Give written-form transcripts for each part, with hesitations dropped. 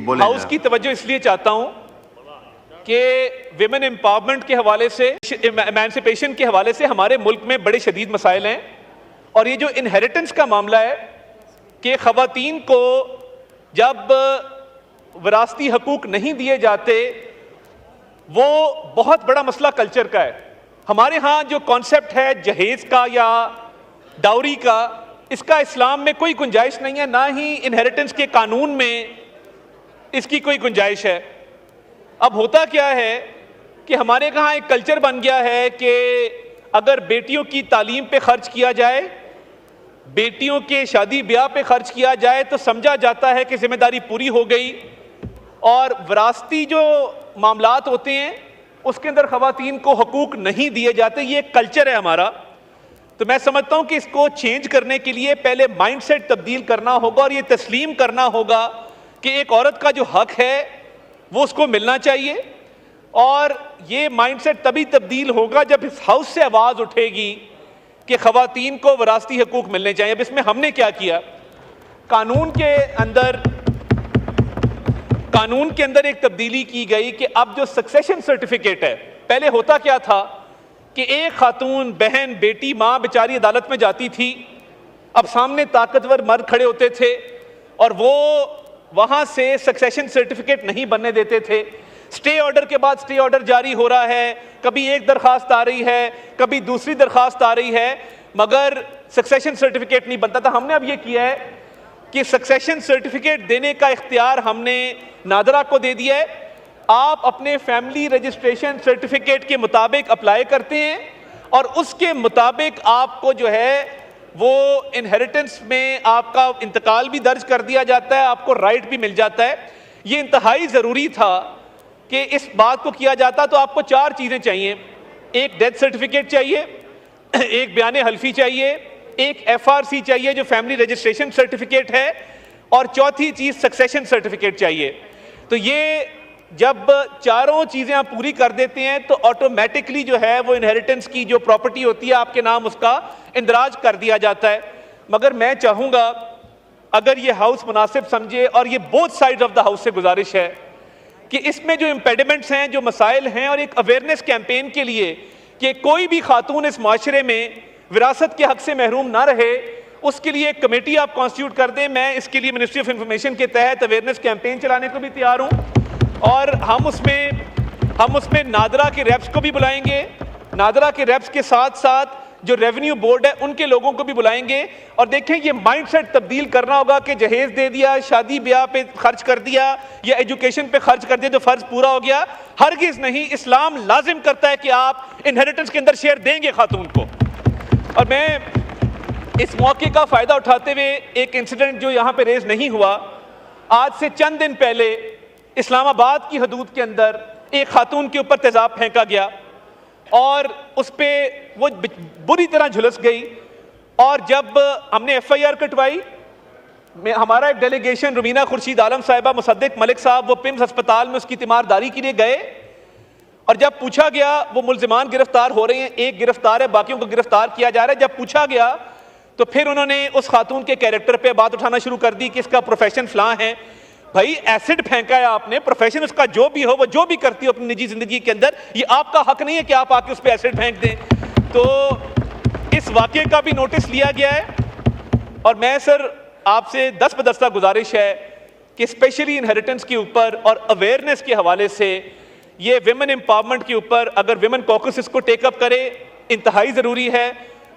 बोले हाउस की तवज्जो इसलिए चाहता हूं कि विमेन एम्पावरमेंट के हवाले से, एमेंसिपेशन के हवाले से हमारे मुल्क में बड़े शदीद मसाइल हैं। और ये जो इनहेरिटेंस का मामला है कि ख़वातीन को जब विरासती हकूक नहीं दिए जाते, वो बहुत बड़ा मसला कल्चर का है। हमारे यहाँ जो कॉन्सेप्ट है जहेज का या डाउरी का, इसका इस्लाम में कोई गुंजाइश नहीं है, ना ही इनहेरिटेंस के कानून में इसकी कोई गुंजाइश है। अब होता क्या है कि हमारे यहाँ एक कल्चर बन गया है कि अगर बेटियों की तालीम पे खर्च किया जाए, बेटियों के शादी ब्याह पे खर्च किया जाए, तो समझा जाता है कि जिम्मेदारी पूरी हो गई। और विरासती जो मामलात होते हैं उसके अंदर ख़वातीन को हकूक नहीं दिए जाते। ये एक कल्चर है हमारा। तो मैं समझता हूँ कि इसको चेंज करने के लिए पहले माइंडसेट तब्दील करना होगा और ये तस्लीम करना होगा कि एक औरत का जो हक है वो उसको मिलना चाहिए। और ये माइंडसेट तभी तब्दील होगा जब इस हाउस से आवाज़ उठेगी कि ख़वातीन को विरासती हकूक मिलने चाहिए। अब इसमें हमने क्या किया, कानून के अंदर एक तब्दीली की गई कि अब जो सक्सेशन सर्टिफिकेट है, पहले होता क्या था कि एक खातून, बहन, बेटी, माँ बेचारी अदालत में जाती थी, अब सामने ताकतवर मर्द खड़े होते थे और वो वहाँ से सक्सेशन सर्टिफिकेट नहीं बनने देते थे। स्टे ऑर्डर के बाद स्टे ऑर्डर जारी हो रहा है, कभी एक दरखास्त आ रही है, कभी दूसरी दरखास्त आ रही है, मगर सक्सेशन सर्टिफिकेट नहीं बनता था। हमने अब ये किया है कि सक्सेशन सर्टिफिकेट देने का इख्तियार हमने नादरा को दे दिया है। आप अपने फैमिली रजिस्ट्रेशन सर्टिफिकेट के मुताबिक अप्लाई करते हैं और उसके मुताबिक आपको जो है वो इनहेरिटेंस में आपका इंतकाल भी दर्ज कर दिया जाता है, आपको राइट भी मिल जाता है। ये इंतहाई ज़रूरी था कि इस बात को किया जाता। तो आपको 4 चीज़ें चाहिए, एक डेथ सर्टिफिकेट चाहिए, एक बयान हल्फी चाहिए, एक FRC चाहिए जो फैमिली रजिस्ट्रेशन सर्टिफिकेट है, और चौथी चीज़ सक्सेशन सर्टिफिकेट चाहिए। तो ये जब चारों चीज़ें आप पूरी कर देते हैं तो ऑटोमेटिकली जो है वो इनहेरिटेंस की जो प्रॉपर्टी होती है आपके नाम, उसका इंदराज कर दिया जाता है। मगर मैं चाहूँगा अगर ये हाउस मुनासिब समझे, और ये both side of the house से गुजारिश है कि इसमें जो इम्पेडिमेंट्स हैं, जो मसाइल हैं, और एक अवेयरनेस कैंपेन के लिए कि कोई भी खातून इस माशरे में विरासत के हक से महरूम ना रहे, उसके लिए एक कमेटी आप कॉन्स्टिट्यूट कर दें। मैं इसके लिए मिनिस्ट्री ऑफ इंफॉर्मेशन के तहत अवेयरनेस कैंपेन चलाने को भी तैयार हूँ, और हम उसमें नादरा के रेप्स को भी बुलाएंगे। नादरा के रेप्स के साथ साथ जो रेवेन्यू बोर्ड है उनके लोगों को भी बुलाएंगे। और देखें, ये माइंडसेट तब्दील करना होगा कि जहेज दे दिया, शादी ब्याह पे खर्च कर दिया या एजुकेशन पे खर्च कर दिया तो फर्ज पूरा हो गया। हरगिज़ नहीं, इस्लाम लाजिम करता है कि आप इनहेरिटेंस के अंदर शेयर देंगे खातून को। और मैं इस मौके का फ़ायदा उठाते हुए एक इंसिडेंट जो यहाँ पे रेज नहीं हुआ, आज से चंद दिन पहले इस्लामाबाद की हदूद के अंदर एक खातून के ऊपर तेज़ाब फेंका गया और उस पर वो बुरी तरह झुलस गई। और जब हमने FIR कटवाई, हमारा एक डेलीगेशन रुमीना खुर्शीद आलम साहिबा, मुसद्दिक मलिक साहब, वो पिम्स अस्पताल में उसकी तीमारदारी के लिए गए। और जब पूछा गया, वो मुल्जिमान गिरफ्तार हो रहे हैं, एक गिरफ्तार है, बाकियों को गिरफ्तार किया जा रहा है। जब पूछा गया तो फिर उन्होंने उस खातून के कैरेक्टर पे बात उठाना शुरू कर दी कि इसका प्रोफेशन फलां है। भाई, एसिड फेंका है आपने, प्रोफेशन उसका जो भी हो, वो जो भी करती हो अपनी निजी जिंदगी के अंदर, ये आपका हक नहीं है कि आप आके उस पर एसिड फेंक दें। तो इस वाकये का भी नोटिस लिया गया है। और मैं सर आपसे दस्तबदस्ता गुजारिश है कि स्पेशली इनहेरिटेंस के ऊपर और अवेयरनेस के हवाले से, ये विमेन एम्पावरमेंट के ऊपर अगर विमेन कॉकस इसको टेकअप करे, इंतहाई ज़रूरी है।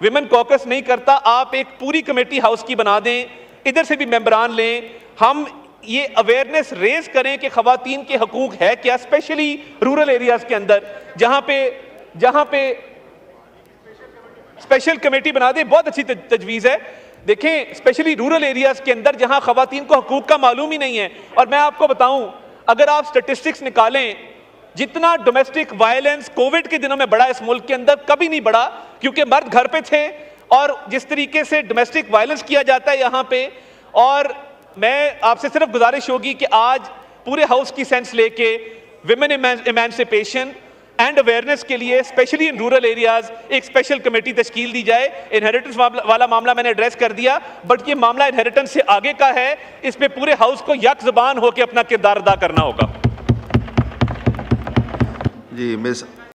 विमेन कॉकस नहीं करता, आप एक पूरी कमेटी हाउस की बना दें, इधर से भी मेंबरान लें, हम ये अवेयरनेस रेज करें कि ख़वातीन के हकूक़ है क्या, स्पेशली रूरल एरियाज़ के अंदर जहाँ पे स्पेशल कमेटी बना दें। बहुत अच्छी तजवीज़ है। देखें, स्पेशली रूरल एरियाज़ के अंदर जहाँ ख़वातीन को हकूक़ का मालूम ही नहीं है। और मैं आपको बताऊँ, अगर आप स्टेटिस्टिक्स निकालें, जितना डोमेस्टिक वायलेंस कोविड के दिनों में बढ़ा इस मुल्क के अंदर, कभी नहीं बढ़ा, क्योंकि मर्द घर पे थे। और जिस तरीके से डोमेस्टिक वायलेंस किया जाता है यहाँ पे, और मैं आपसे सिर्फ गुजारिश होगी कि आज पूरे हाउस की सेंस लेके विमेन एमेंसिपेशन एंड अवेयरनेस के लिए स्पेशली इन रूरल एरियाज एक स्पेशल कमेटी तश्कील दी जाए। इनहेरिटेंस वाला मामला मैंने एड्रेस कर दिया, बट ये मामला इनहेरिटेंस से आगे का है, इसमें पूरे हाउस को यक ज़बान होकर अपना किरदार अदा करना होगा। जी मिस